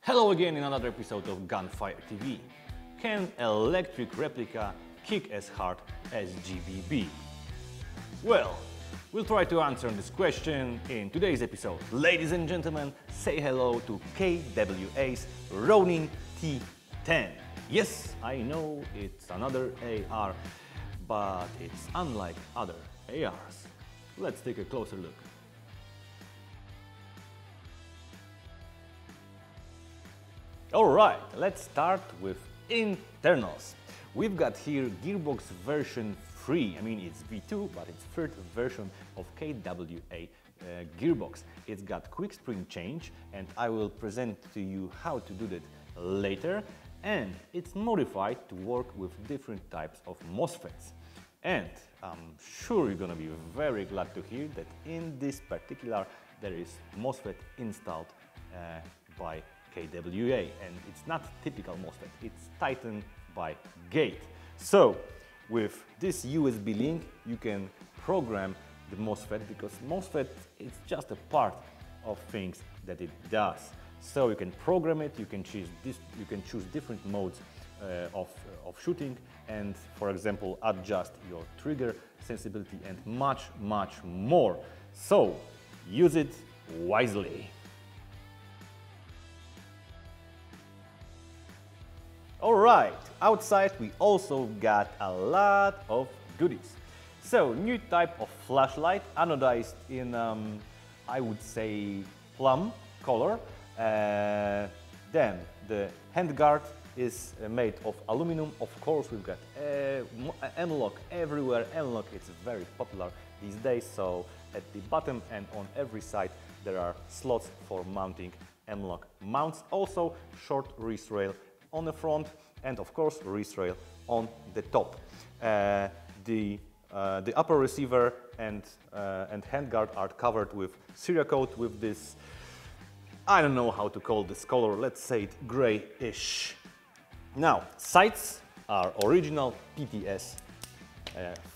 Hello again in another episode of Gunfire TV. Can electric replica kick as hard as GBB? Well, we'll try to answer this question in today's episode. Ladies and gentlemen, say hello to KWA's Ronin T10. Yes, I know it's another AR, but it's unlike other ARs. Let's take a closer look. Alright, let's start with internals. We've got here gearbox version 3, I mean it's V2, but it's third version of KWA gearbox. It's got quick spring change and I will present to you how to do that later. And it's modified to work with different types of MOSFETs. And I'm sure you're gonna be very glad to hear that in this particular there is MOSFET installed by KWA, and it's not typical MOSFET, it's tightened by gate. So with this USB link you can program the MOSFET, because MOSFET is just a part of things that it does. So you can program it, you can choose different modes of shooting, and for example adjust your trigger sensibility and much more. So use it wisely. Alright, outside we also got a lot of goodies. So, new type of flashlight, anodized in, I would say, plum color. Then the handguard is made of aluminum. Of course, we've got M-lock everywhere. M-lock is very popular these days, so at the bottom and on every side there are slots for mounting M-lock mounts. Also, short wrist rail on the front, and of course wrist rail on the top. The upper receiver and handguard are covered with Cerakote with this, I don't know how to call this color, let's say it grayish. Now, sights are original PTS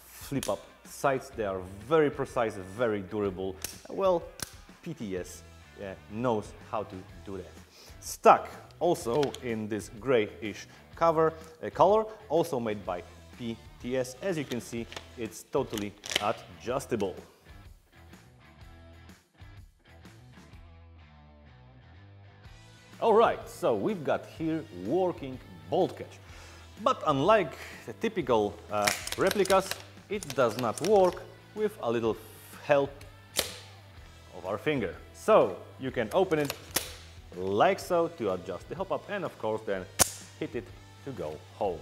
flip-up sights. They are very precise, very durable. Well, PTS knows how to do that. Stuck also in this grayish color, also made by PTS. As you can see, it's totally adjustable. Alright, so we've got here working bolt catch. But unlike the typical replicas, it does not work with a little help of our finger. So you can open it like so to adjust the hop-up, and of course then hit it to go home.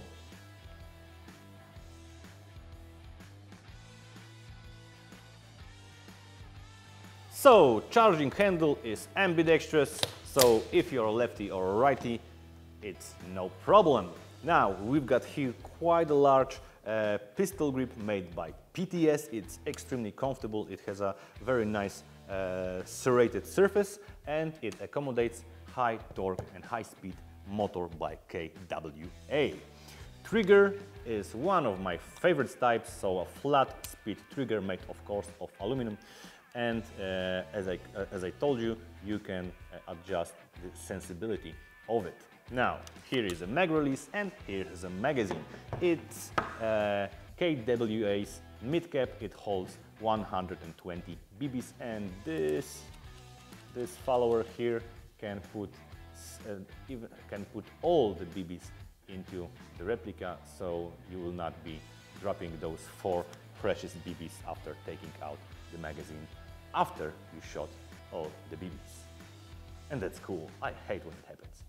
So charging handle is ambidextrous, so if you're lefty or righty, it's no problem. Now we've got here quite a large pistol grip made by PTS. It's extremely comfortable, it has a very nice serrated surface, and it accommodates high torque and high speed motor by KWA. Trigger is one of my favorite types, so a flat speed trigger made of course of aluminum, and as I told you, you can adjust the sensibility of it. Now here is a mag release and here is a magazine. It's KWA's mid cap. It holds 120 BBs, and this follower here can put all the BBs into the replica, so you will not be dropping those 4 precious BBs after taking out the magazine after you shot all the BBs. And that's cool. I hate when it happens.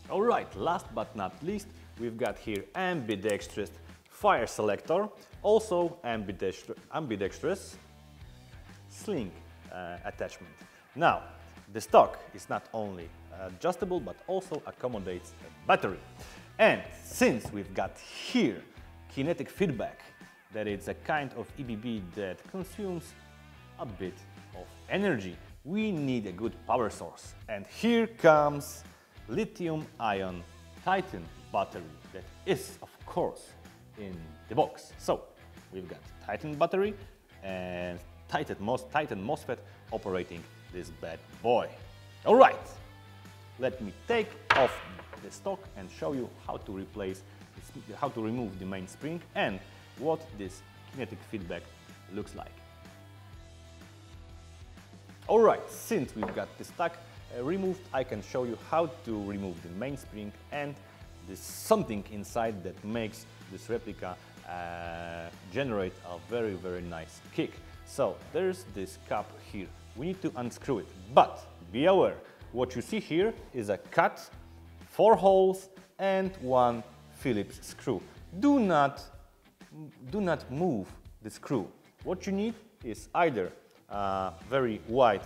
Alright, last but not least, we've got here ambidextrous fire selector, also ambidextrous sling attachment. Now, the stock is not only adjustable but also accommodates a battery. And since we've got here kinetic feedback, that it's a kind of EBB that consumes a bit of energy, we need a good power source. And here comes lithium-ion Titan battery that is, of course, in the box. So we've got Titan battery and Titan MOSFET operating this bad boy. All right, let me take off the stock and show you how to replace, how to remove the main spring and what this kinetic feedback looks like. All right, since we've got the stock removed, I can show you how to remove the main spring and there's something inside that makes this replica generate a very, very nice kick. So there's this cap here. We need to unscrew it, but be aware, what you see here is a cut, 4 holes and 1 Phillips screw. Do not move the screw. What you need is either a very wide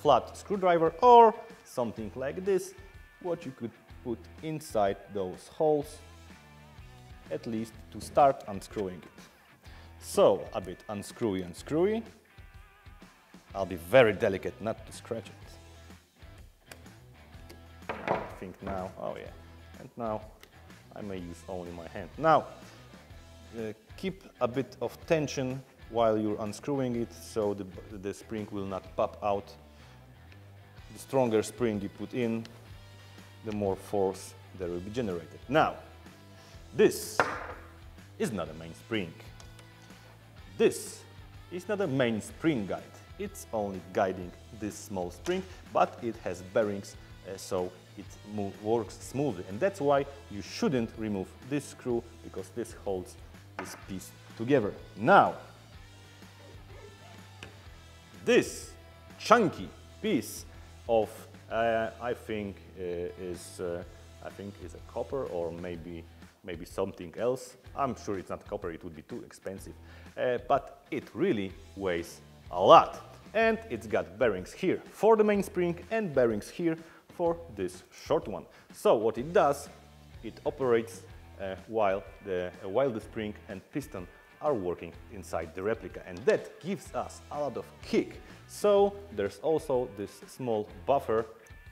flat screwdriver or something like this, what you could put inside those holes, at least to start unscrewing it. So a bit unscrewy. I'll be very delicate not to scratch it. I think now, oh yeah, and now I may use only my hand. Now keep a bit of tension while you're unscrewing it, so the spring will not pop out. The stronger spring you put in, the more force there will be generated. Now, this is not a main spring. This is not a main spring guide. It's only guiding this small spring, but it has bearings, so it works smoothly. And that's why you shouldn't remove this screw, because this holds this piece together. Now, this chunky piece of I think is a copper, or maybe something else. I'm sure it's not copper, it would be too expensive, but it really weighs a lot. And it's got bearings here for the main spring and bearings here for this short one. So what it does, it operates while the spring and piston are working inside the replica, and that gives us a lot of kick. So there's also this small buffer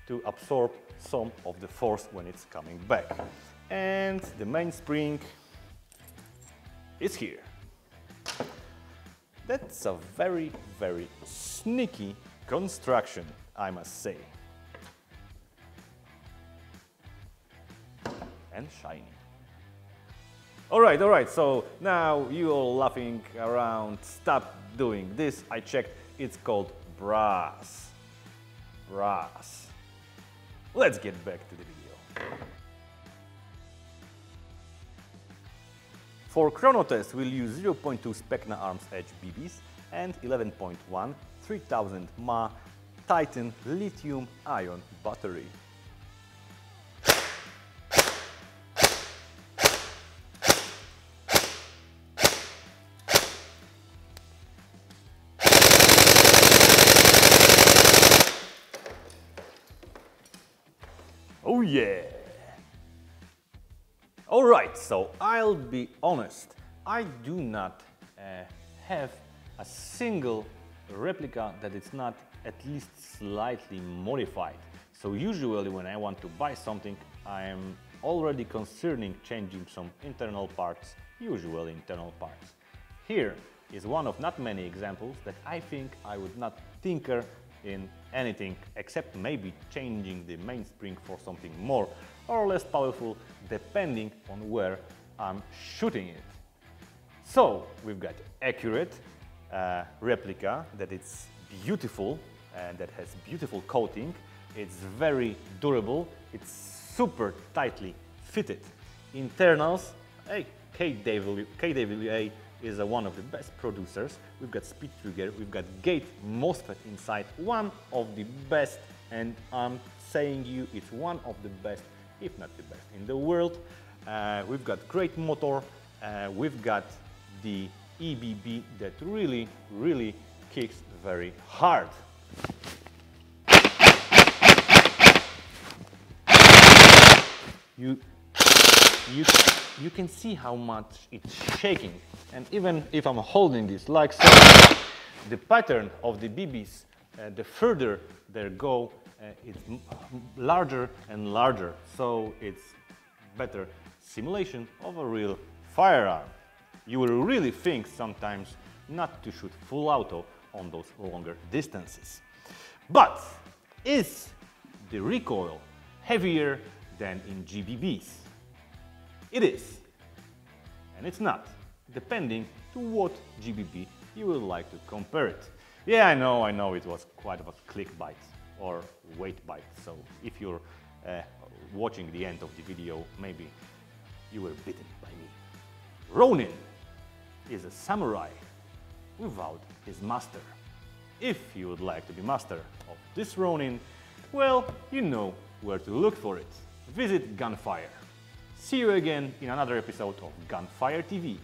to absorb some of the force when it's coming back. And the main spring is here. That's a very, very sneaky construction, I must say. And shiny. All right, so now you all laughing around, stop doing this. I checked, it's called brass. Brass. Let's get back to the video. For Chrono test, we'll use 0.2 Specna Arms Edge BBs and 11.1 3000 mAh Titan lithium-ion battery. Oh yeah! Alright, so I'll be honest, I do not have a single replica that is not at least slightly modified. So usually when I want to buy something, I am already considering changing some internal parts, usually internal parts. Here is one of not many examples that I think I would not tinker in anything except maybe changing the mainspring for something more or less powerful depending on where I'm shooting it. So we've got accurate replica that it's beautiful and that has beautiful coating. It's very durable, it's super tightly fitted. Internals, hey, KWA is one of the best producers. We've got speed trigger, we've got gate MOSFET inside, one of the best, and I'm saying you it's one of the best, if not the best in the world. We've got great motor, we've got the EBB that really kicks very hard. You can see how much it's shaking, and even if I'm holding this like so, the pattern of the BBs, the further they go, it's larger and larger, so it's better simulation of a real firearm. You will really think sometimes not to shoot full auto on those longer distances. But is the recoil heavier than in GBBs? It is, and it's not, depending to what GBB you would like to compare it. Yeah, I know it was quite of a clickbait or weight bite, so if you're watching the end of the video, maybe you were bitten by me. Ronin is a samurai without his master. If you would like to be master of this Ronin, well, you know where to look for it. Visit Gunfire. See you again in another episode of Gunfire TV.